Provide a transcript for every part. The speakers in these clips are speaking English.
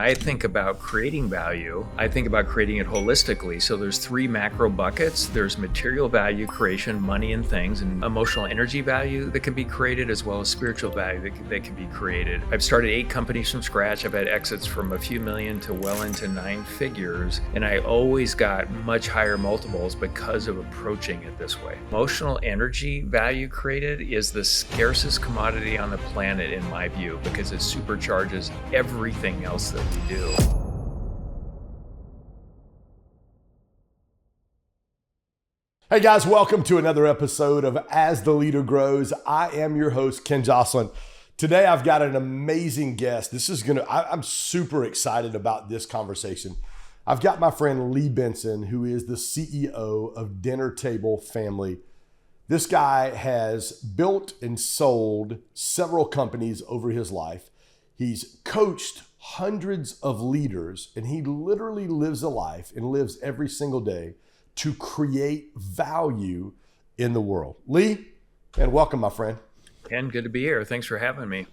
I think about creating value. I think about creating it holistically. So there's three macro buckets. There's material value creation, money and things, and emotional energy value that can be created, as well as spiritual value that can be created. I've started 8 companies from scratch. I've had exits from a few million to well into 9 figures. And I always got much higher multiples because of approaching it this way. Emotional energy value created is the scarcest commodity on the planet in my view, because it supercharges everything else that we do. Hey guys, welcome to another episode of As the Leader Grows. I am your host, Ken Joslin. Today I've got an amazing guest. I'm super excited about this conversation. I've got my friend Vincent, who is the CEO of Dinner Table Family. This guy has built and sold several companies over his life. He's coached hundreds of leaders, and he literally lives a life and lives every single day to create value in the world. Lee, and welcome, my friend. Ken, good to be here. Thanks for having me.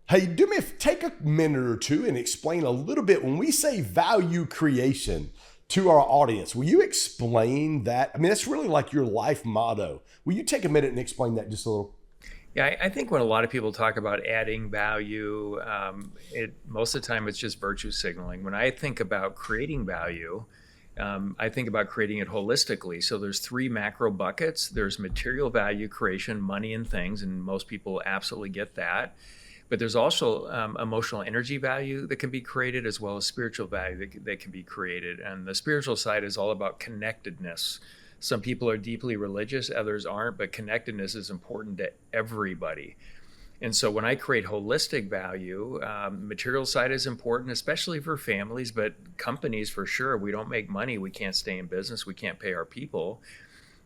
Hey, take a minute or two and explain a little bit. When we say value creation to our audience, will you explain that? I mean, that's really like your life motto. Will you take a minute and explain that just a little? Yeah, I think when a lot of people talk about adding value, most of the time it's just virtue signaling. When I think about creating value, I think about creating it holistically. So there's 3 macro buckets. There's material value creation, money and things, and most people absolutely get that. But there's also emotional energy value that can be created, as well as spiritual value that can be created. And the spiritual side is all about connectedness. Some people are deeply religious, others aren't, but connectedness is important to everybody. And so when I create holistic value, material side is important, especially for families, but companies for sure. We don't make money, we can't stay in business, we can't pay our people.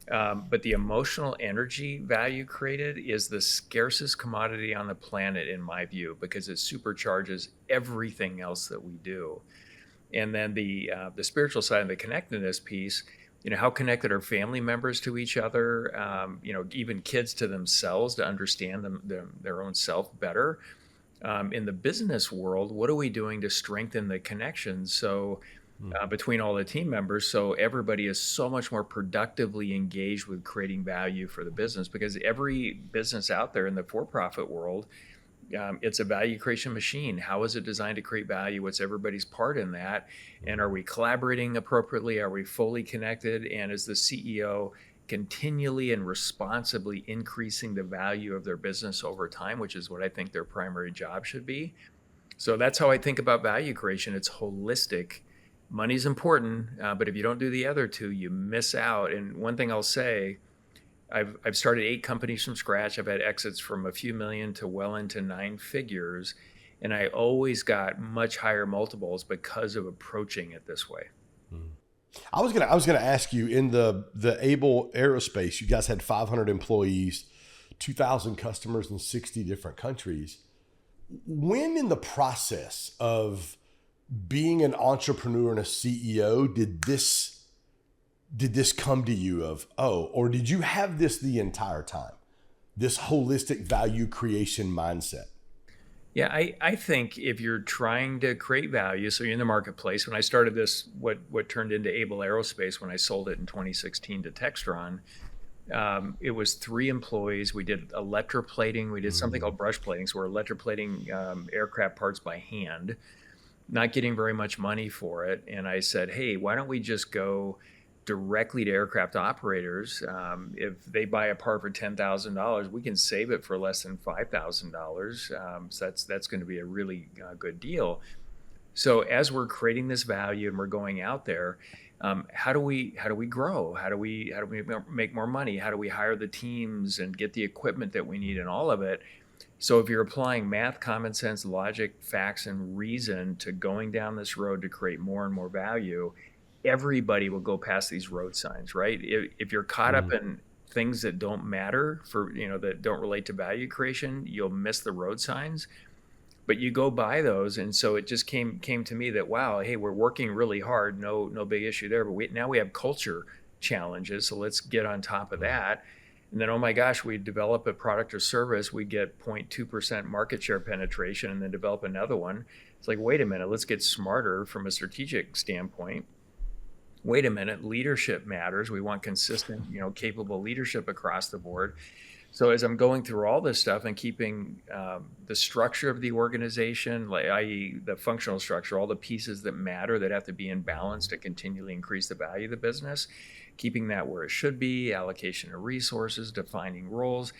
But the emotional energy value created is the scarcest commodity on the planet in my view, because it supercharges everything else that we do. And then the spiritual side and the connectedness piece, how connected are family members to each other, even kids to themselves, to understand their own self better. In the business world, what are we doing to strengthen the connections between all the team members, so everybody is so much more productively engaged with creating value for the business? Because every business out there in the for-profit world, it's a value creation machine. How is it designed to create value? What's everybody's part in that? And are we collaborating appropriately? Are we fully connected? And is the CEO continually and responsibly increasing the value of their business over time, which is what I think their primary job should be? So that's how I think about value creation. It's holistic. Money's important, but if you don't do the other two, you miss out. And one thing I'll say, I've started 8 companies from scratch. I've had exits from a few million to well into 9 figures. And I always got much higher multiples because of approaching it this way. I was gonna ask you, in the Able Aerospace, you guys had 500 employees, 2,000 customers in 60 different countries. When in the process of being an entrepreneur and a CEO did this come to you or did you have this the entire time, this holistic value creation mindset? Yeah, I think if you're trying to create value, so you're in the marketplace. When I started this, what turned into Able Aerospace, when I sold it in 2016 to Textron, it was 3 employees. We did electroplating. We did something called brush plating. So we're electroplating aircraft parts by hand, not getting very much money for it. And I said, hey, why don't we just go directly to aircraft operators? If they buy a part for $10,000, we can save it for less than $5,000. So that's going to be a really good deal. So as we're creating this value and we're going out there, how do we grow? How do we make more money? How do we hire the teams and get the equipment that we need and all of it? So if you're applying math, common sense, logic, facts, and reason to going down this road to create more and more value, everybody will go past these road signs, right? If you're caught up in things that don't matter that don't relate to value creation, you'll miss the road signs. But you go by those, and so it just came to me that, wow, hey, we're working really hard, no big issue there. But now we have culture challenges, so let's get on top of that. And then, oh my gosh, we develop a product or service, we get 0.2% market share penetration, and then develop another one. It's like, wait a minute, let's get smarter from a strategic standpoint. Wait a minute, leadership matters. We want consistent, capable leadership across the board. So as I'm going through all this stuff and keeping the structure of the organization, like i.e. the functional structure, all the pieces that matter that have to be in balance to continually increase the value of the business, keeping that where it should be, allocation of resources, defining roles.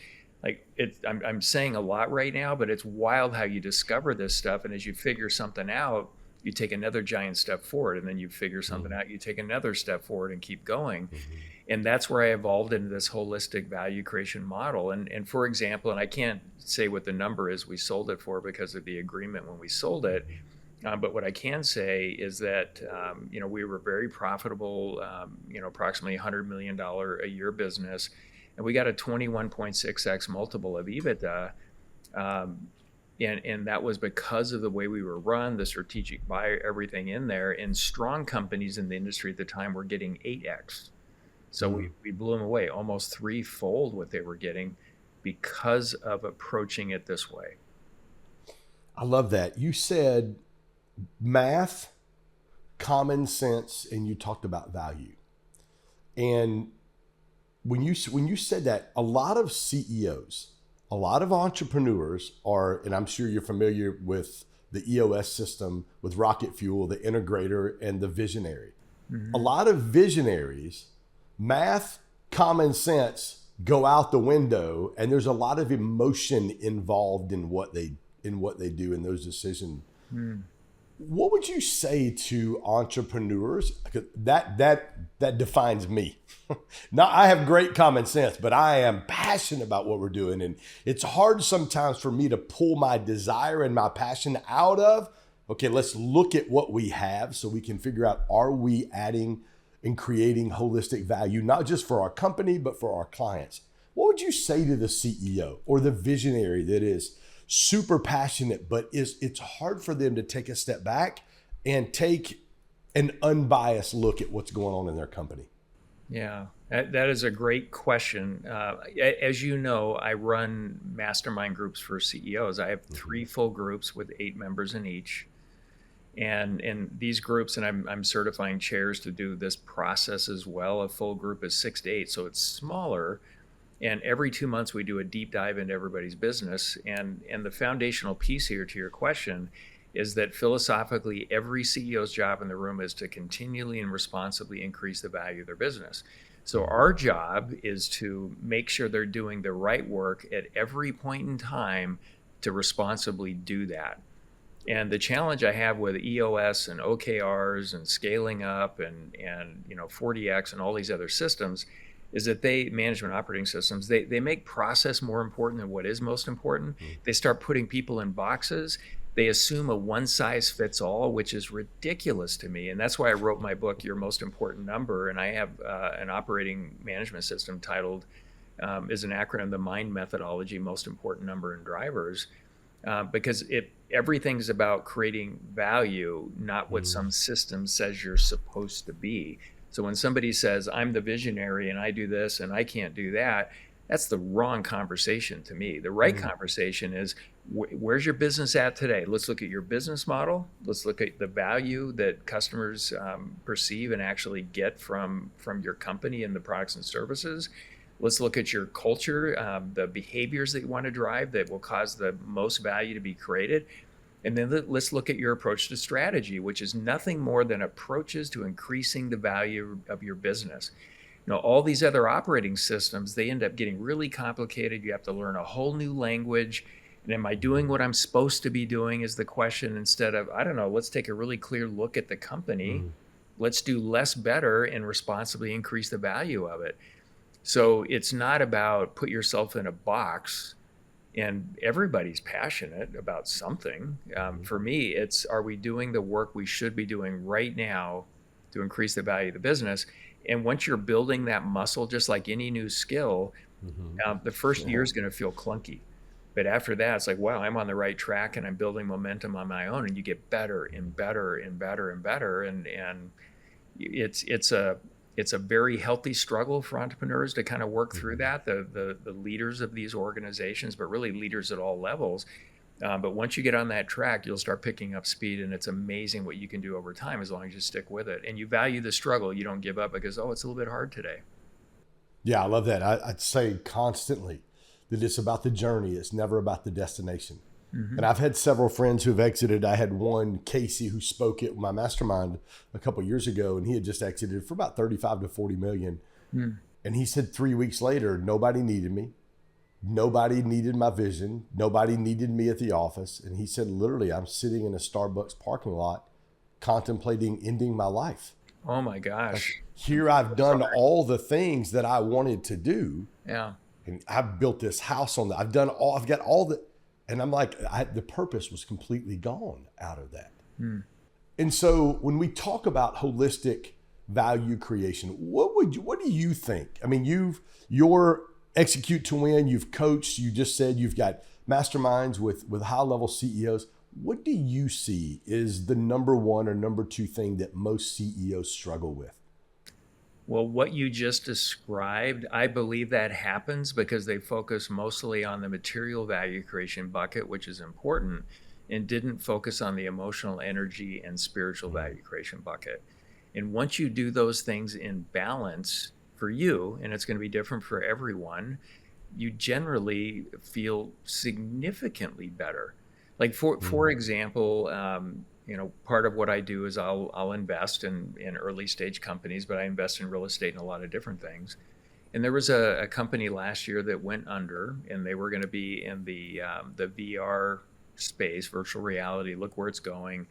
Like I'm saying a lot right now, but it's wild how you discover this stuff. And as you figure something out, you take another giant step forward, and then you figure something out, you take another step forward and keep going. And that's where I evolved into this holistic value creation model. And for example, and I can't say what the number is we sold it for because of the agreement when we sold it, but what I can say is that we were very profitable, approximately $100 million a year business, and we got a 21.6x multiple of EBITDA. And that was because of the way we were run, the strategic buy, everything in there. And strong companies in the industry at the time were getting 8x. So we blew them away, almost threefold what they were getting because of approaching it this way. I love that. You said math, common sense, and you talked about value. And when you said that, a lot of CEOs, a lot of entrepreneurs are, and I'm sure you're familiar with the EOS system with Rocket Fuel, the integrator, and the visionary. A lot of visionaries, math, common sense go out the window, and there's a lot of emotion involved in what they do in those decisions. What would you say to entrepreneurs? That defines me. Now, I have great common sense, but I am passionate about what we're doing. And it's hard sometimes for me to pull my desire and my passion out of, okay, let's look at what we have so we can figure out, are we adding and creating holistic value, not just for our company, but for our clients? What would you say to the CEO or the visionary that is super passionate, but it's hard for them to take a step back and take an unbiased look at what's going on in their company? Yeah, that is a great question. As you know, I run mastermind groups for CEOs. I have 3 full groups with 8 members in each. And in these groups, and I'm certifying chairs to do this process as well. A full group is 6 to 8, so it's smaller. And every 2 months, we do a deep dive into everybody's business. And the foundational piece here to your question is that philosophically, every CEO's job in the room is to continually and responsibly increase the value of their business. So our job is to make sure they're doing the right work at every point in time to responsibly do that. And the challenge I have with EOS and OKRs and scaling up and 40X and all these other systems is that management operating systems, they make process more important than what is most important. They start putting people in boxes. They assume a one size fits all, which is ridiculous to me. And that's why I wrote my book, Your Most Important Number. And I have an operating management system titled, is an acronym, the MIND methodology, Most Important Number in Drivers. Because everything's about creating value, not what some system says you're supposed to be. So when somebody says, I'm the visionary and I do this and I can't do that, that's the wrong conversation to me. The right conversation is, where's your business at today? Let's look at your business model. Let's look at the value that customers perceive and actually get from your company and the products and services. Let's look at your culture, the behaviors that you want to drive that will cause the most value to be created. And then let's look at your approach to strategy, which is nothing more than approaches to increasing the value of your business. All these other operating systems, they end up getting really complicated. You have to learn a whole new language. And am I doing what I'm supposed to be doing is the question, instead of, I don't know, let's take a really clear look at the company. Let's do less better and responsibly increase the value of it. So it's not about put yourself in a box, and everybody's passionate about something. For me, it's, are we doing the work we should be doing right now to increase the value of the business? And once you're building that muscle, just like any new skill, the first year is going to feel clunky. But after that, it's like, wow, I'm on the right track and I'm building momentum on my own, and you get better and better and better and better. And it's a very healthy struggle for entrepreneurs to kind of work through that, the leaders of these organizations, but really leaders at all levels. But once you get on that track, you'll start picking up speed, and it's amazing what you can do over time as long as you stick with it. And you value the struggle. You don't give up because, oh, it's a little bit hard today. Yeah, I love that. I'd say constantly that it's about the journey. It's never about the destination. Hmm. And I've had several friends who've exited. I had one, Casey, who spoke at my mastermind a couple of years ago, and he had just exited for about 35 to 40 million. Mm. And he said 3 weeks later, nobody needed me. Nobody needed my vision. Nobody needed me at the office. And he said, literally, I'm sitting in a Starbucks parking lot contemplating ending my life. Oh my gosh. Here I've done Sorry. all the things that I wanted to do. Yeah. And I've built this house on that. I've got all the, and I'm like, the purpose was completely gone out of that. Mm. And so when we talk about holistic value creation, what do you think? I mean, you're execute to win, you've coached, you just said you've got masterminds with high level CEOs. What do you see is the number one or number two thing that most CEOs struggle with? Well, what you just described, I believe that happens because they focus mostly on the material value creation bucket, which is important, and didn't focus on the emotional energy and spiritual value creation bucket. And once you do those things in balance for you, and it's going to be different for everyone, you generally feel significantly better. Like for example, part of what I do is I'll invest in early stage companies, but I invest in real estate and a lot of different things. And there was a company last year that went under, and they were going to be in the VR space, virtual reality. Look where it's going.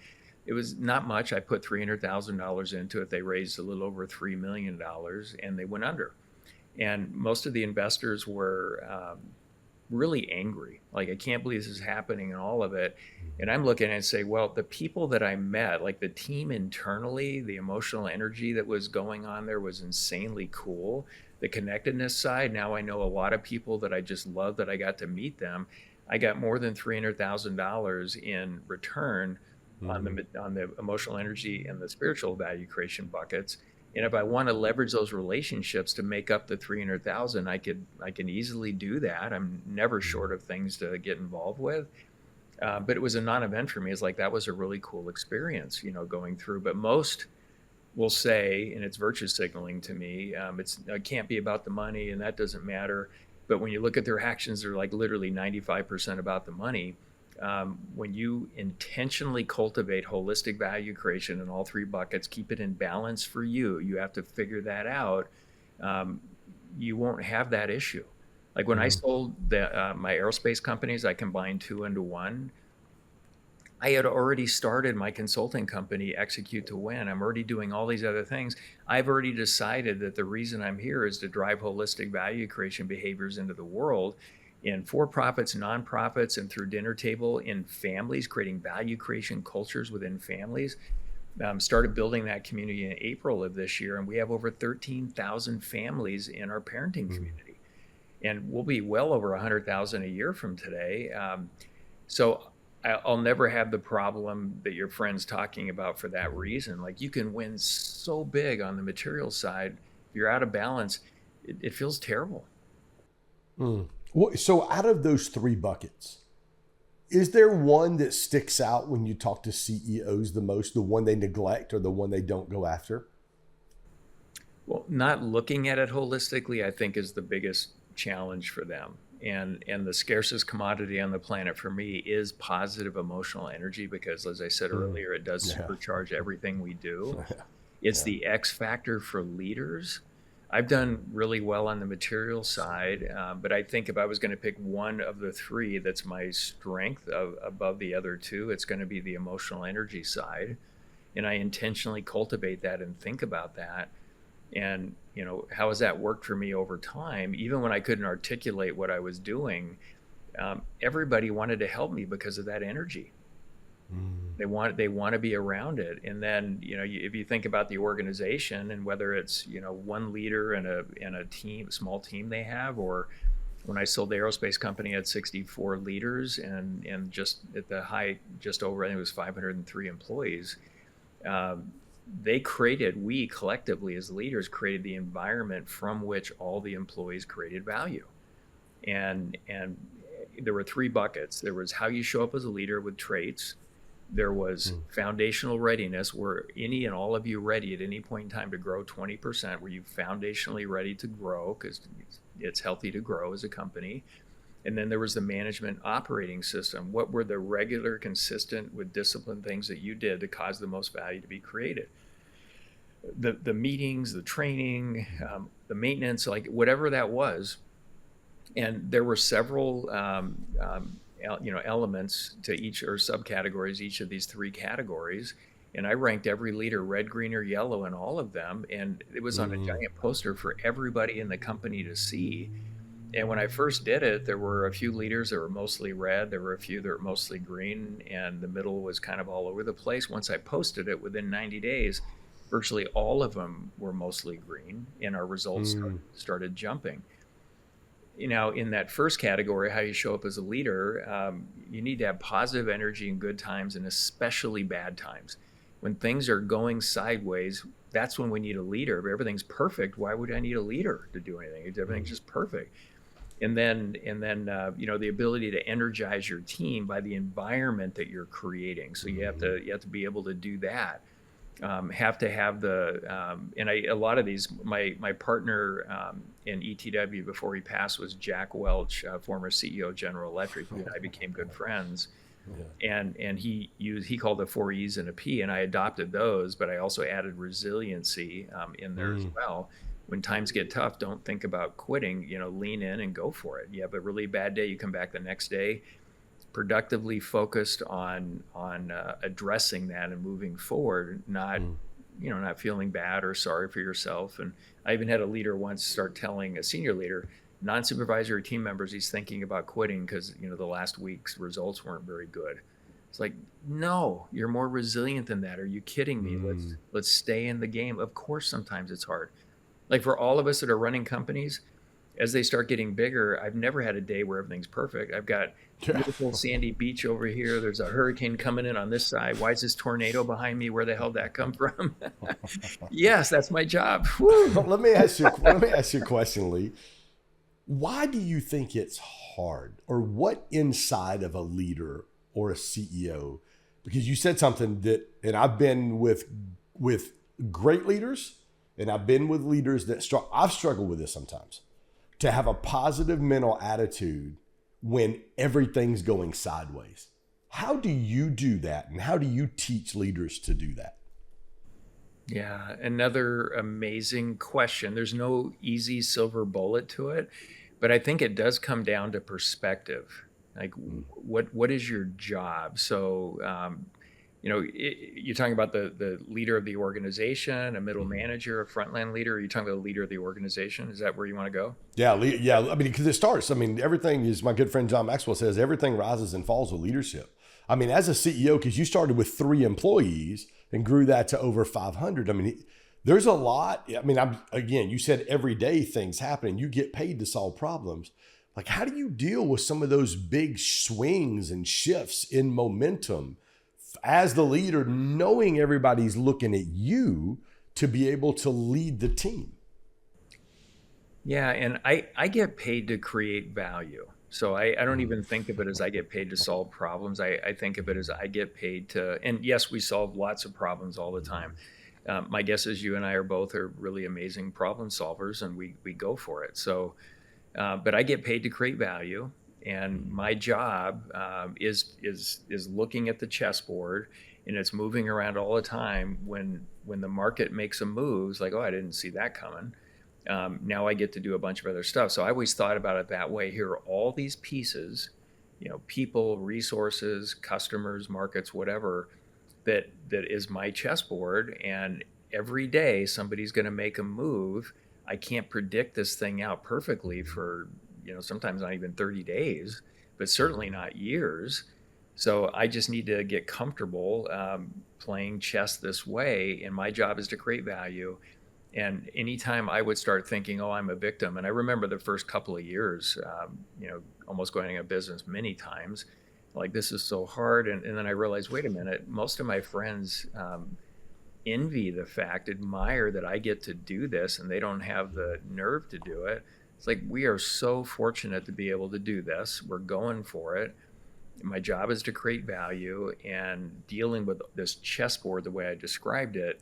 It was not much. I put $300,000 into it. They raised a little over $3 million, and they went under. And most of the investors were really angry. Like, I can't believe this is happening and all of it. And I'm looking and say, well, the people that I met, like the team internally, the emotional energy that was going on there was insanely cool. The connectedness side, now I know a lot of people that I just love that I got to meet them. I got more than $300,000 in return on the emotional energy and the spiritual value creation buckets. And if I want to leverage those relationships to make up the 300,000, I can easily do that. I'm never short of things to get involved with. But it was a non-event for me. It's like that was a really cool experience, going through. But most will say, and it's virtue signaling to me, it can't be about the money, and that doesn't matter. But when you look at their actions, they're like literally 95% about the money. When you intentionally cultivate holistic value creation in all three buckets, keep it in balance for you. You have to figure that out. You won't have that issue. Like when I sold my aerospace companies, I combined two into one. I had already started my consulting company, Execute to Win. I'm already doing all these other things. I've already decided that the reason I'm here is to drive holistic value creation behaviors into the world in for-profits, nonprofits, and through dinner table in families, creating value creation cultures within families. Started building that community in April of this year, and we have over 13,000 families in our parenting community. And we'll be well over 100,000 a year from today. So I'll never have the problem that your friend's talking about for that reason. Like, you can win so big on the material side. If you're out of balance, it feels terrible. So out of those three buckets, is there one that sticks out when you talk to CEOs the most, the one they neglect or the one they don't go after? Well, not looking at it holistically, I think, is the biggest challenge for them. And the scarcest commodity on the planet for me is positive emotional energy, because, as I said earlier, it does supercharge everything we do. It's the X factor for leaders. I've done really well on the material side, but I think if I was going to pick one of the three that's my strength above the other two, it's going to be the emotional energy side. And I intentionally cultivate that and think about that. And, how has that worked for me over time? Even when I couldn't articulate what I was doing, everybody wanted to help me because of that energy. They want to be around it. And then, if you think about the organization and whether it's, one leader and a team, small team they have, or when I sold the aerospace company, I had 64 leaders and just at the height, just over, I think it was 503 employees. We collectively as leaders created the environment from which all the employees created value. And there were three buckets. There was how you show up as a leader with traits. There was foundational readiness, where any and all of you ready at any point in time to grow 20%, were you foundationally ready to grow, because it's healthy to grow as a company. And then there was the management operating system. What were the regular, consistent, with discipline things that you did to cause the most value to be created? The meetings, the training, the maintenance, like whatever that was. And there were several elements to each, or subcategories, each of these three categories. And I ranked every leader red, green, or yellow in all of them. And it was on a giant poster for everybody in the company to see. And when I first did it, there were a few leaders that were mostly red. There were a few that were mostly green, and the middle was kind of all over the place. Once I posted it, within 90 days, virtually all of them were mostly green, and our results started jumping. In that first category, how you show up as a leader, you need to have positive energy in good times and especially bad times. When things are going sideways, that's when we need a leader. If everything's perfect, why would I need a leader to do anything? Everything's just perfect. And then the ability to energize your team by the environment that you're creating. So you have to be able to do that. Have to have a lot of these, my partner in ETW before he passed was Jack Welch, former CEO of General Electric. He and I became good friends. Yeah. And he called the 4 E's and a P, and I adopted those, but I also added resiliency in there as well. When times get tough, don't think about quitting, lean in and go for it. You have a really bad day, you come back the next day, productively focused on addressing that and moving forward, not feeling bad or sorry for yourself. And I even had a leader once start telling a senior leader, non-supervisory team members, he's thinking about quitting because the last week's results weren't very good. It's like, no, you're more resilient than that. Are you kidding me? Let's stay in the game. Of course, sometimes it's hard. Like for all of us that are running companies, as they start getting bigger, I've never had a day where everything's perfect. I've got beautiful sandy beach over here. There's a hurricane coming in on this side. Why is this tornado behind me? Where the hell did that come from? Yes, that's my job. Let me ask you a question, Lee. Why do you think it's hard, or what inside of a leader or a CEO? Because you said something that, and I've been with great leaders, and I've been with leaders that I've struggled with this sometimes, to have a positive mental attitude when everything's going sideways. How do you do that? And how do you teach leaders to do that? Yeah, another amazing question. There's no easy silver bullet to it, but I think it does come down to perspective. Like, what is your job? So, you're talking about the leader of the organization, a middle manager, a frontline leader. Or are you talking about the leader of the organization? Is that where you want to go? Yeah. I mean, because it starts. Everything is, my good friend John Maxwell says, everything rises and falls with leadership. As a CEO, because you started with 3 employees and grew that to over 500. There's a lot. Again, you said every day things happen and you get paid to solve problems. Like, how do you deal with some of those big swings and shifts in momentum as the leader, knowing everybody's looking at you to be able to lead the team? Yeah, and I get paid to create value. So I don't even think of it as I get paid to solve problems. I think of it as I get paid to, and yes, we solve lots of problems all the time. My guess is you and I are really amazing problem solvers, and we go for it. So, but I get paid to create value. And my job is looking at the chessboard, and it's moving around all the time. When the market makes a move, it's like, oh, I didn't see that coming. Now I get to do a bunch of other stuff. So I always thought about it that way. Here are all these pieces, people, resources, customers, markets, whatever, that is my chessboard. And every day somebody's going to make a move. I can't predict this thing out perfectly for sometimes not even 30 days, but certainly not years. So I just need to get comfortable playing chess this way. And my job is to create value. And anytime I would start thinking, oh, I'm a victim. And I remember the first couple of years, almost going out of business many times, like, this is so hard. And then I realized, wait a minute, most of my friends envy the fact, admire that I get to do this, and they don't have the nerve to do it. It's like, we are so fortunate to be able to do this. We're going for it. My job is to create value, and dealing with this chessboard the way I described it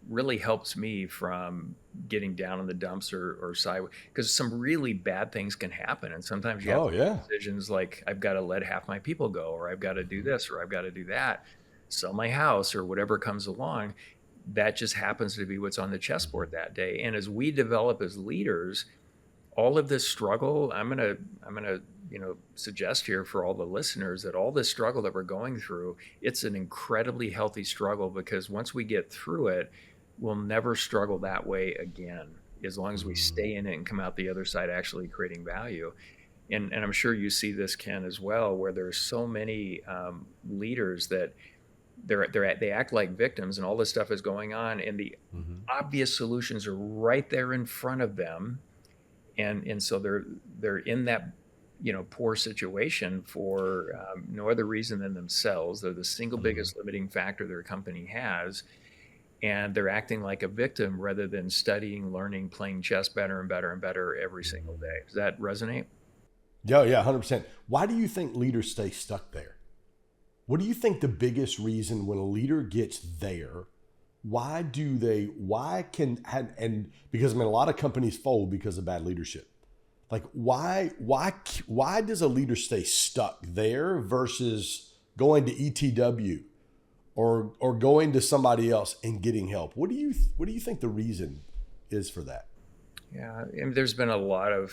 really helps me from getting down in the dumps or sideways, because some really bad things can happen. And sometimes you have Oh to make yeah. decisions like, I've got to let half my people go, or I've got to do this, or I've got to do that, sell my house, or whatever comes along. That just happens to be what's on the chessboard that day. And as we develop as leaders, all of this struggle, I'm gonna suggest here for all the listeners that all this struggle that we're going through, it's an incredibly healthy struggle, because once we get through it, we'll never struggle that way again, as long as we stay in it and come out the other side actually creating value. And I'm sure you see this, Ken, as well, where there's so many leaders that they act like victims, and all this stuff is going on, and the Mm-hmm. obvious solutions are right there in front of them, and so they're in that poor situation for no other reason than themselves. They're the single Mm-hmm. biggest limiting factor their company has, and they're acting like a victim rather than studying, learning, playing chess better and better and better every single day. Does that resonate? Yeah, yeah, 100%. Why do you think leaders stay stuck there? What do you think the biggest reason when a leader gets there, why can, and because I mean, a lot of companies fold because of bad leadership. Like why does a leader stay stuck there versus going to ETW or going to somebody else and getting help? What do you think the reason is for that? Yeah, and there's been a lot of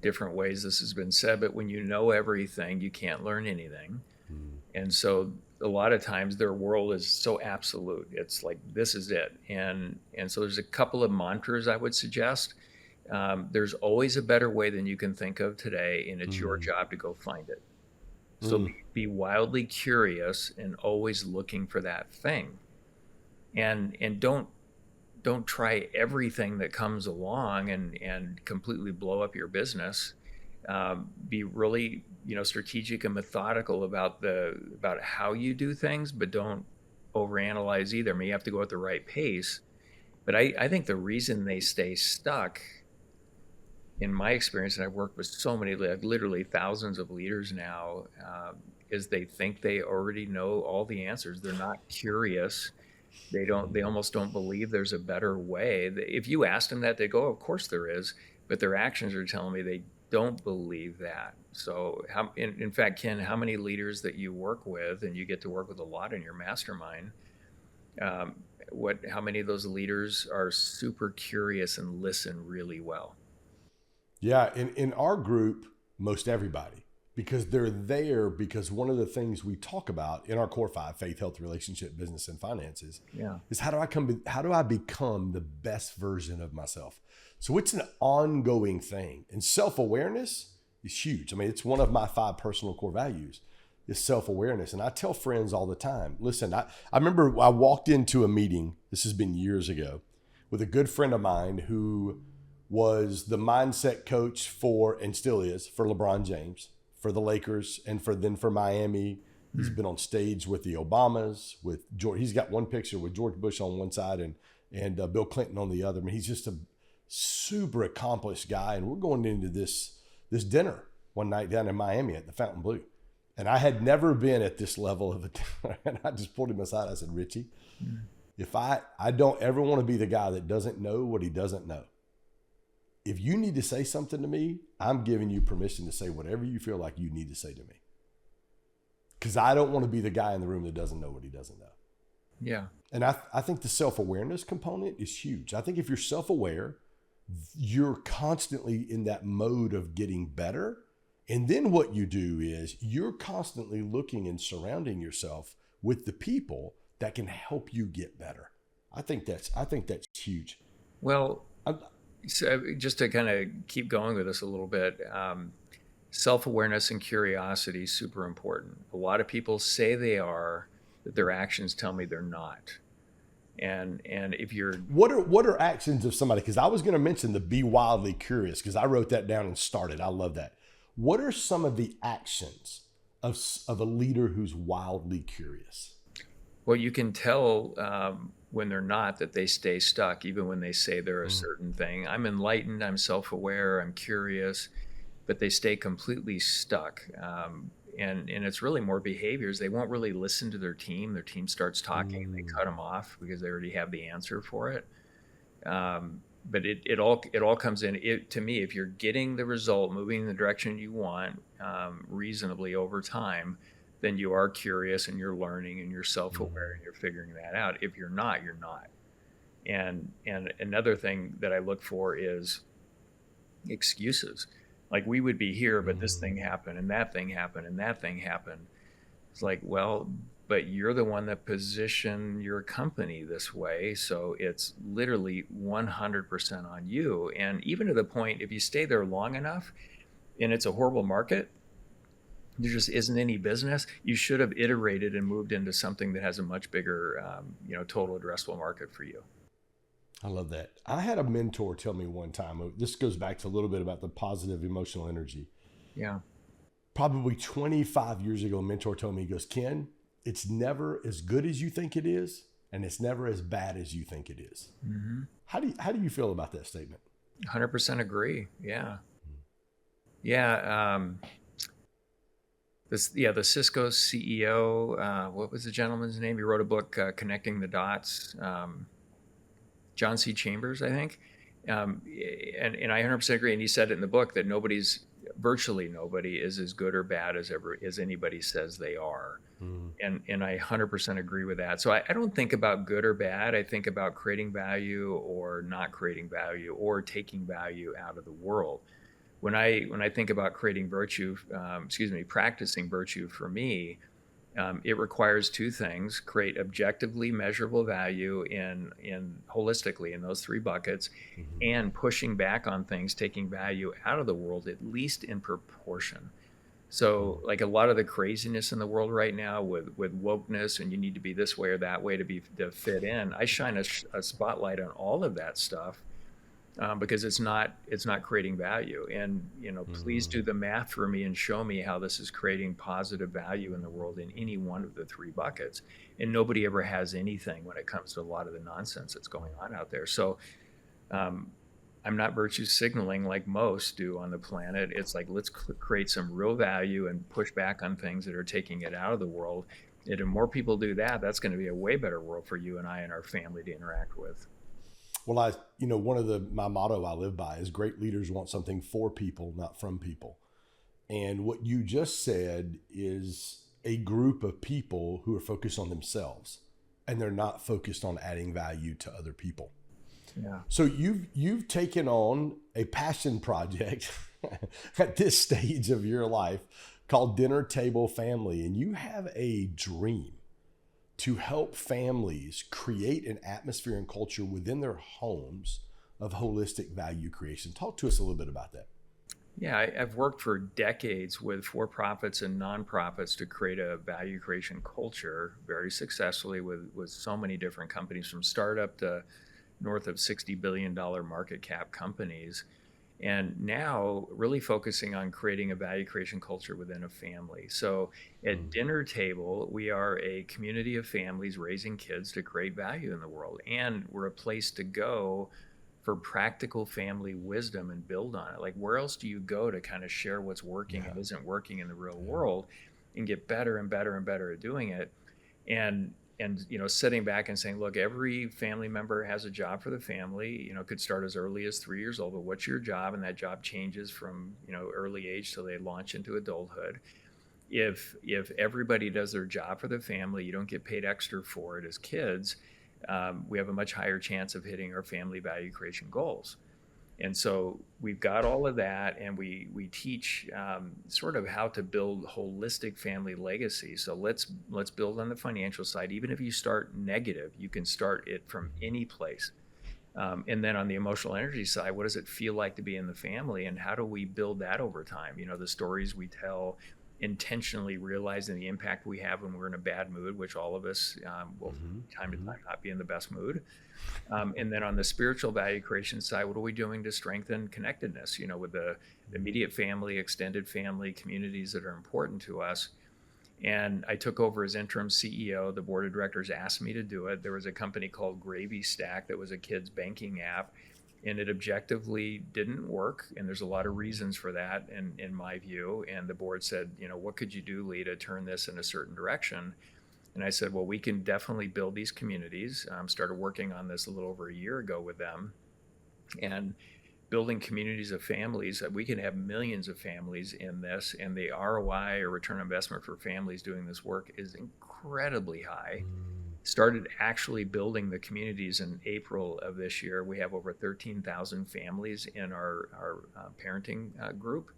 different ways this has been said, but when you know everything, you can't learn anything. And so a lot of times their world is so absolute. It's like, this is it. And so there's a couple of mantras I would suggest. There's always a better way than you can think of today, and it's your Mm, job to go find it. So mm, be wildly curious and always looking for that thing. And don't try everything that comes along and completely blow up your business. Be really strategic and methodical about how you do things, but don't overanalyze either. I mean, you have to go at the right pace. But I think the reason they stay stuck, in my experience, and I've worked with so many, like literally thousands of leaders now, is they think they already know all the answers. They're not curious. They almost don't believe there's a better way. If you asked them that, they go, "Oh, of course there is," but their actions are telling me they don't believe that. So, in fact, Ken, how many leaders that you work with, and you get to work with a lot in your mastermind, um, how many of those leaders are super curious and listen really well? Yeah, in our group, most everybody, because they're there because one of the things we talk about in our core five, faith, health, relationship, business, and finances, Yeah. is how do I become the best version of myself? So it's an ongoing thing. And self-awareness is huge. I mean, it's one of my five personal core values is self-awareness. And I tell friends all the time, listen, I remember I walked into a meeting, this has been years ago, with a good friend of mine who was the mindset coach for, and still is, for LeBron James, for the Lakers, and for Miami. He's Hmm. been on stage with the Obamas, with George. He's got one picture with George Bush on one side and Bill Clinton on the other. I mean, he's just a super accomplished guy. And we're going into this dinner one night down in Miami at the Fountain Blue. And I had never been at this level of a dinner. And I just pulled him aside. I said, Richie, Hmm. if I don't ever want to be the guy that doesn't know what he doesn't know. If you need to say something to me, I'm giving you permission to say whatever you feel like you need to say to me. Because I don't want to be the guy in the room that doesn't know what he doesn't know. Yeah. And I think the self-awareness component is huge. I think if you're self-aware, you're constantly in that mode of getting better. And then what you do is you're constantly looking and surrounding yourself with the people that can help you get better. I think that's huge. Well, I'm, so just to kind of keep going with this a little bit, self-awareness and curiosity is super important. A lot of people say they are, but their actions tell me they're not. And if you're what are actions of somebody? Because I was going to mention the be wildly curious because I wrote that down and started. I love that. What are some of the actions of a leader who's wildly curious? Well, you can tell when they're not, that they stay stuck, even when they say they're a certain thing. I'm enlightened, I'm self-aware, I'm curious, but they stay completely stuck. And it's really more behaviors. They won't really listen to their team. Their team starts talking and they cut them off because they already have the answer for it. But it all comes in. To me, if you're getting the result, moving in the direction you want, reasonably over time, then you are curious and you're learning and you're self-aware and you're figuring that out. If you're not, you're not. And another thing that I look for is excuses. Like, we would be here, but this thing happened and that thing happened and that thing happened. It's like, well, but you're the one that positioned your company this way. So it's literally 100% on you. And even to the point, if you stay there long enough and it's a horrible market, there just isn't any business, you should have iterated and moved into something that has a much bigger, total addressable market for you. I love that. I had a mentor tell me one time, this goes back to a little bit about the positive emotional energy. Yeah. Probably 25 years ago, a mentor told me, he goes, Ken, it's never as good as you think it is, and it's never as bad as you think it is. Mm-hmm. How do you feel about that statement? 100% agree. Yeah. Yeah. The Cisco CEO, what was the gentleman's name? He wrote a book, Connecting the Dots. John C. Chambers, I think. And I 100% agree. And he said it in the book that virtually nobody is as good or bad as anybody says they are. And I 100% agree with that. So I don't think about good or bad. I think about creating value or not creating value or taking value out of the world. When I think about creating virtue, practicing virtue for me, it requires two things: create objectively measurable value in holistically in those three buckets, and pushing back on things, taking value out of the world, at least in proportion. So like a lot of the craziness in the world right now with wokeness and you need to be this way or that way to fit in, I shine a spotlight on all of that stuff. Because it's not creating value. And please do the math for me and show me how this is creating positive value in the world in any one of the three buckets. And nobody ever has anything when it comes to a lot of the nonsense that's going on out there. So I'm not virtue signaling like most do on the planet. It's like, let's create some real value and push back on things that are taking it out of the world. And if more people do that, that's going to be a way better world for you and I and our family to interact with. Well, one of my motto I live by is great leaders want something for people, not from people. And what you just said is a group of people who are focused on themselves and they're not focused on adding value to other people. Yeah. So you've taken on a passion project at this stage of your life called Dinner Table Family, and you have a dream to help families create an atmosphere and culture within their homes of holistic value creation. Talk to us a little bit about that. Yeah, I've worked for decades with for-profits and nonprofits to create a value creation culture very successfully with so many different companies, from startup to north of $60 billion market cap companies. And now really focusing on creating a value creation culture within a family. So at Dinner Table, we are a community of families raising kids to create value in the world. And we're a place to go for practical family wisdom and build on it. Like, where else do you go to kind of share what's working and isn't working in the real world and get better and better and better at doing it? And sitting back and saying, look, every family member has a job for the family. Could start as early as 3 years old, but what's your job? And that job changes from early age till they launch into adulthood. If everybody does their job for the family, you don't get paid extra for it as kids. We have a much higher chance of hitting our family value creation goals. And so we've got all of that, and we teach sort of how to build holistic family legacy. So let's build on the financial side. Even if you start negative, you can start it from any place. And then on the emotional energy side, what does it feel like to be in the family, and how do we build that over time? The stories we tell, intentionally realizing the impact we have when we're in a bad mood, which all of us will from time to time not be in the best mood. And then on the spiritual value creation side, what are we doing to strengthen connectedness, with the immediate family, extended family, communities that are important to us? And I took over as interim CEO. The board of directors asked me to do it. There was a company called Gravy Stack that was a kids banking app, and it objectively didn't work. And there's a lot of reasons for that, in my view. And the board said, what could you do, Lee, to turn this in a certain direction? And I said, well, we can definitely build these communities. Started working on this a little over a year ago with them. And building communities of families, we can have millions of families in this, and the ROI, or return on investment, for families doing this work is incredibly high. Started actually building the communities in April of this year. We have over 13,000 families in our parenting group.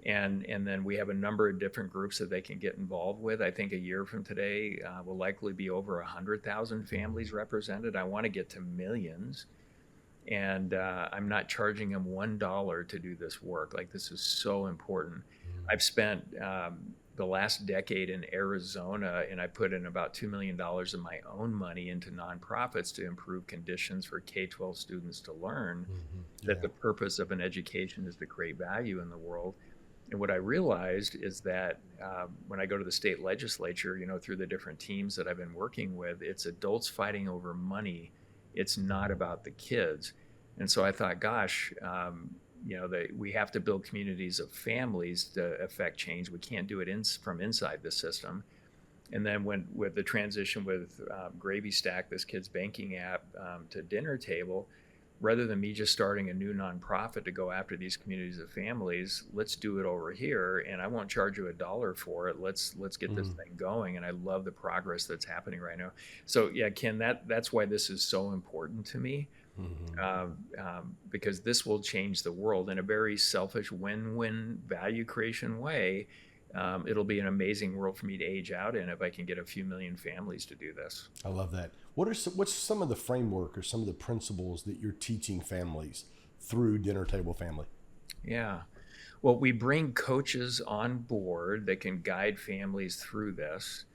And then we have a number of different groups that they can get involved with. I think a year from today will likely be over 100,000 families represented. I want to get to millions. And I'm not charging them $1 to do this work. Like, this is so important. I've spent the last decade in Arizona, and I put in about $2 million of my own money into nonprofits to improve conditions for K-12 students to learn that the purpose of an education is to create value in the world. And what I realized is that when I go to the state legislature, through the different teams that I've been working with, it's adults fighting over money. It's not about the kids. And so I thought, gosh, we have to build communities of families to affect change. We can't do it from inside the system. And then with the transition with Gravy Stack, this kids banking app, to Dinner Table, rather than me just starting a new nonprofit to go after these communities of families, let's do it over here, and I won't charge you $1 for it. Let's get this thing going. And I love the progress that's happening right now. So yeah, Ken, that's why this is so important to me, because this will change the world in a very selfish win-win value creation way. It'll be an amazing world for me to age out in if I can get a few million families to do this. I love that. What's some of the framework or some of the principles that you're teaching families through Dinner Table Family? Yeah. Well, we bring coaches on board that can guide families through this.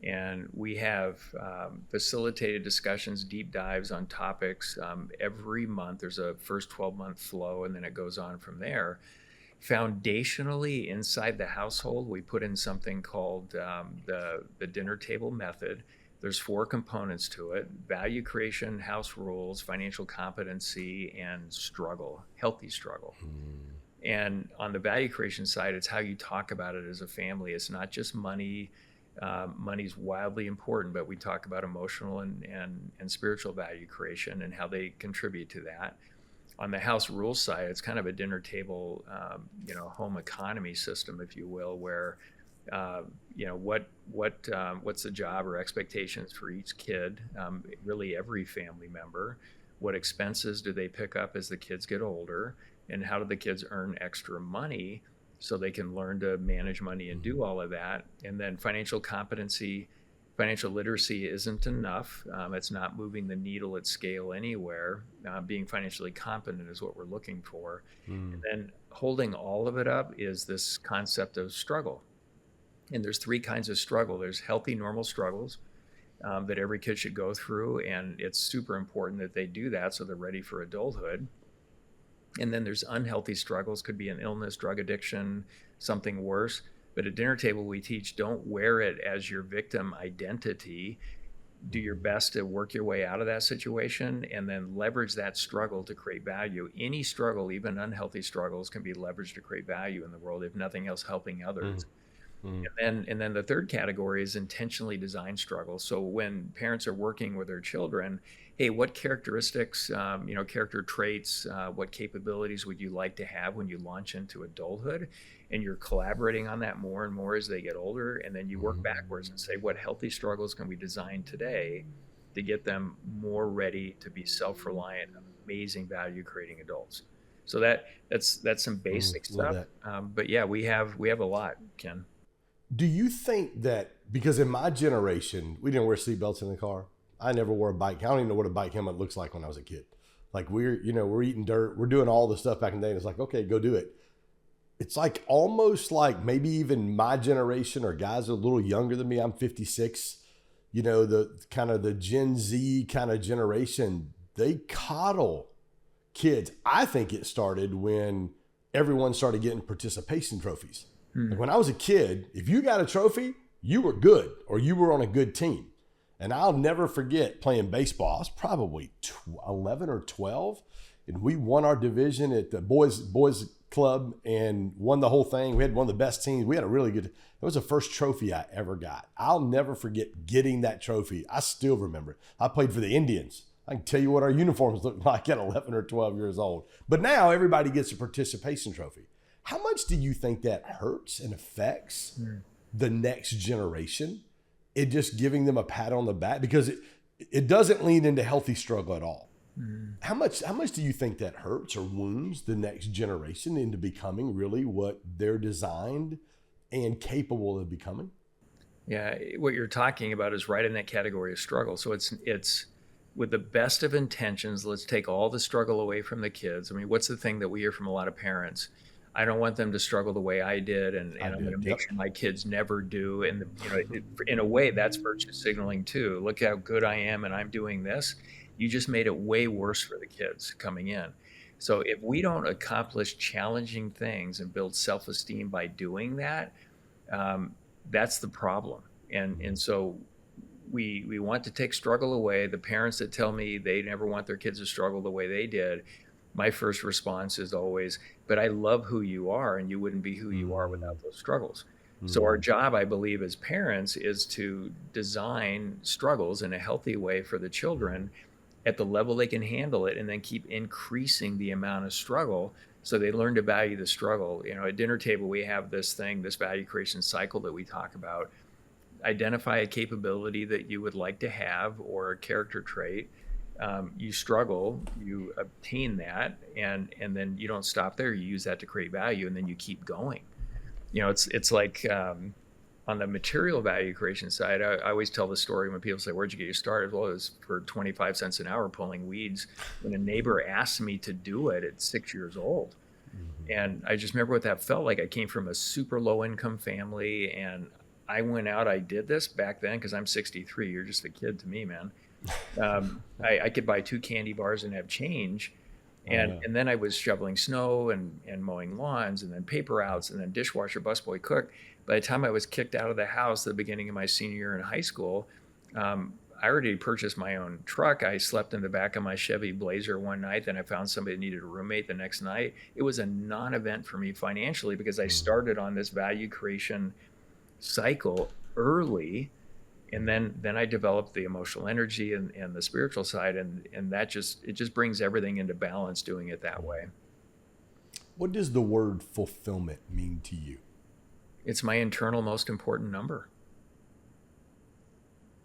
And we have facilitated discussions, deep dives on topics every month. There's a first 12-month flow, and then it goes on from there. Foundationally, inside the household, we put in something called the Dinner Table Method. There's 4 components to it: value creation, house rules, financial competency, and struggle, healthy struggle. And on the value creation side, it's how you talk about it as a family. It's not just money. Money's wildly important, but we talk about emotional and spiritual value creation and how they contribute to that. On the house rules side, it's kind of a dinner table, home economy system, if you will, where what's the job or expectations for each kid, really every family member. What expenses do they pick up as the kids get older, and how do the kids earn extra money so they can learn to manage money and do all of that. And then financial competency, financial literacy isn't enough. It's not moving the needle at scale anywhere. Being financially competent is what we're looking for. And then holding all of it up is this concept of struggle. And there's 3 kinds of struggle. There's healthy, normal struggles that every kid should go through, and it's super important that they do that so they're ready for adulthood. And then there's unhealthy struggles, could be an illness, drug addiction, something worse. But at Dinner Table, we teach, don't wear it as your victim identity. Do your best to work your way out of that situation, and then leverage that struggle to create value. Any struggle, even unhealthy struggles, can be leveraged to create value in the world, if nothing else, helping others. And then the third category is intentionally designed struggles. So when parents are working with their children, hey, what characteristics, character traits, what capabilities would you like to have when you launch into adulthood? And you're collaborating on that more and more as they get older. And then you work backwards and say, what healthy struggles can we design today to get them more ready to be self-reliant, amazing value-creating adults? So that's some basic stuff. But yeah, we have a lot, Ken. Do you think that, because in my generation, we didn't wear seatbelts in the car. I never wore a bike. I don't even know what a bike helmet looks like when I was a kid. Like we're eating dirt. We're doing all the stuff back in the day. And it's like, okay, go do it. It's like almost like maybe even my generation or guys a little younger than me. I'm 56. The kind of the Gen Z kind of generation, they coddle kids. I think it started when everyone started getting participation trophies. Like when I was a kid, if you got a trophy, you were good or you were on a good team. And I'll never forget playing baseball. I was probably 11 or 12, and we won our division at the boys club and won the whole thing. We had one of the best teams. We had a really good. It was the first trophy I ever got. I'll never forget getting that trophy. I still remember it. I played for the Indians. I can tell you what our uniforms looked like at 11 or 12 years old. But now everybody gets a participation trophy. How much do you think that hurts and affects the next generation? It just giving them a pat on the back, because it doesn't lead into healthy struggle at all. How much do you think that hurts or wounds the next generation into becoming really what they're designed and capable of becoming? Yeah, what you're talking about is right in that category of struggle. So it's with the best of intentions, let's take all the struggle away from the kids. I mean, what's the thing that we hear from a lot of parents? I don't want them to struggle the way I did, and I'm going to make sure my kids never do. And in a way, that's virtue signaling too. Look how good I am, and I'm doing this. You just made it way worse for the kids coming in. So if we don't accomplish challenging things and build self-esteem by doing that, that's the problem. And so we want to take struggle away. The parents that tell me they never want their kids to struggle the way they did, my first response is always, but I love who you are, and you wouldn't be who you are without those struggles. So our job, I believe, as parents is to design struggles in a healthy way for the children at the level they can handle it, and then keep increasing the amount of struggle so they learn to value the struggle. At dinner table, we have this value creation cycle that we talk about. Identify a capability that you would like to have or a character trait. You struggle, you obtain that, and then you don't stop there. You use that to create value, and then you keep going. It's like on the material value creation side, I always tell the story when people say, "Where'd you get your start?" Well, it was for 25 cents an hour pulling weeds when a neighbor asked me to do it at 6 years old. And I just remember what that felt like. I came from a super low income family, and I went out, I did this back then, because I'm 63. You're just a kid to me, man. I could buy 2 candy bars and have change. And then I was shoveling snow and mowing lawns, and then paper outs, and then dishwasher, busboy, cook. By the time I was kicked out of the house at the beginning of my senior year in high school, I already purchased my own truck. I slept in the back of my Chevy Blazer one night. Then I found somebody that needed a roommate the next night. It was a non-event for me financially, because I started on this value creation cycle early. And then I developed the emotional energy and the spiritual side, and it just brings everything into balance doing it that way. What does the word fulfillment mean to you? It's my internal most important number.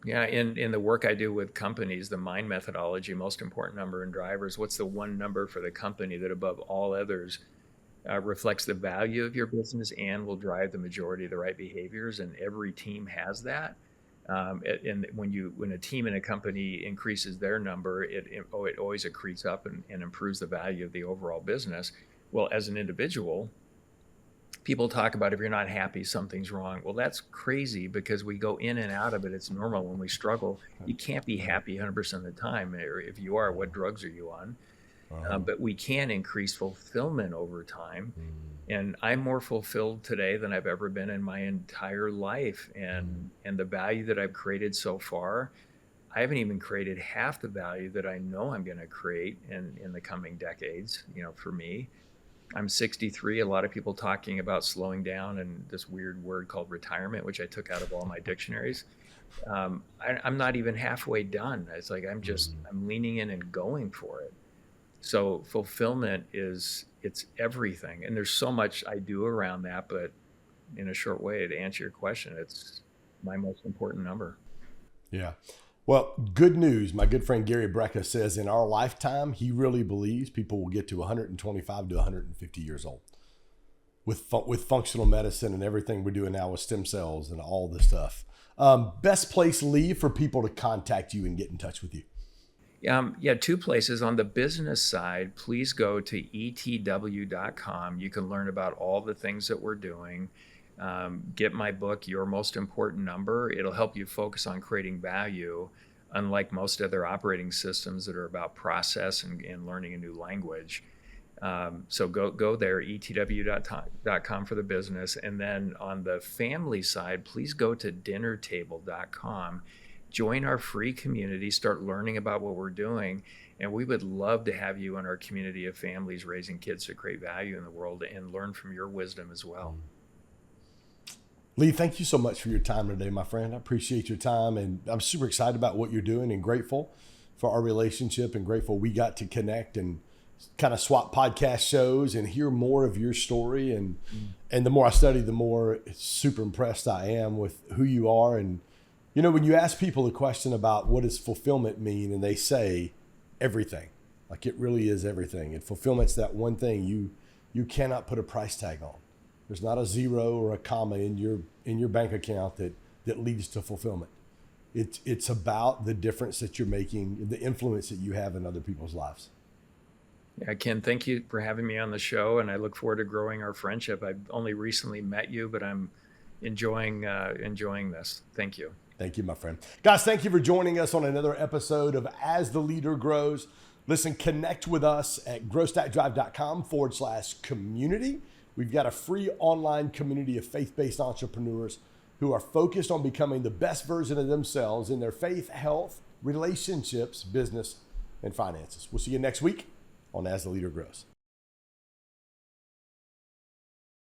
Yeah, in the work I do with companies, the MIND methodology, most important number in drivers, what's the one number for the company that above all others reflects the value of your business and will drive the majority of the right behaviors? And every team has that. And when a team in a company increases their number, it always accretes up and improves the value of the overall business. Well, as an individual, people talk about, if you're not happy, something's wrong. Well, that's crazy, because we go in and out of it. It's normal when we struggle. You can't be happy 100% of the time. Or if you are, what drugs are you on? But we can increase fulfillment over time. And I'm more fulfilled today than I've ever been in my entire life. And the value that I've created so far, I haven't even created half the value that I know I'm going to create in the coming decades. For me, I'm 63. A lot of people talking about slowing down and this weird word called retirement, which I took out of all my dictionaries. I'm not even halfway done. It's like I'm leaning in and going for it. So fulfillment it's everything. And there's so much I do around that, but in a short way, to answer your question, it's my most important number. Yeah. Well, good news. My good friend Gary Brecka says in our lifetime, he really believes people will get to 125 to 150 years old with functional medicine and everything we're doing now with stem cells and all this stuff. Best place, Lee, for people to contact you and get in touch with you? 2 places. On the business side, please go to etw.com. You can learn about all the things that we're doing. Get my book, Your Most Important Number. It'll help you focus on creating value, unlike most other operating systems that are about process and learning a new language. So go there, etw.com for the business. And then on the family side, please go to dinnertable.com. Join our free community, start learning about what we're doing. And we would love to have you in our community of families raising kids to create value in the world and learn from your wisdom as well. Lee, thank you so much for your time today, my friend. I appreciate your time, and I'm super excited about what you're doing and grateful for our relationship and grateful we got to connect and kind of swap podcast shows and hear more of your story. And the more I study, the more super impressed I am with who you are. And, you know, when you ask people a question about what does fulfillment mean, and they say everything, like it really is everything. And fulfillment's that one thing you cannot put a price tag on. There's not a zero or a comma in your bank account that leads to fulfillment. It's about the difference that you're making, the influence that you have in other people's lives. Yeah, Ken, thank you for having me on the show, and I look forward to growing our friendship. I've only recently met you, but I'm enjoying this. Thank you. Thank you, my friend. Guys, thank you for joining us on another episode of As the Leader Grows. Listen, connect with us at growstackdrive.com/community. We've got a free online community of faith-based entrepreneurs who are focused on becoming the best version of themselves in their faith, health, relationships, business, and finances. We'll see you next week on As the Leader Grows.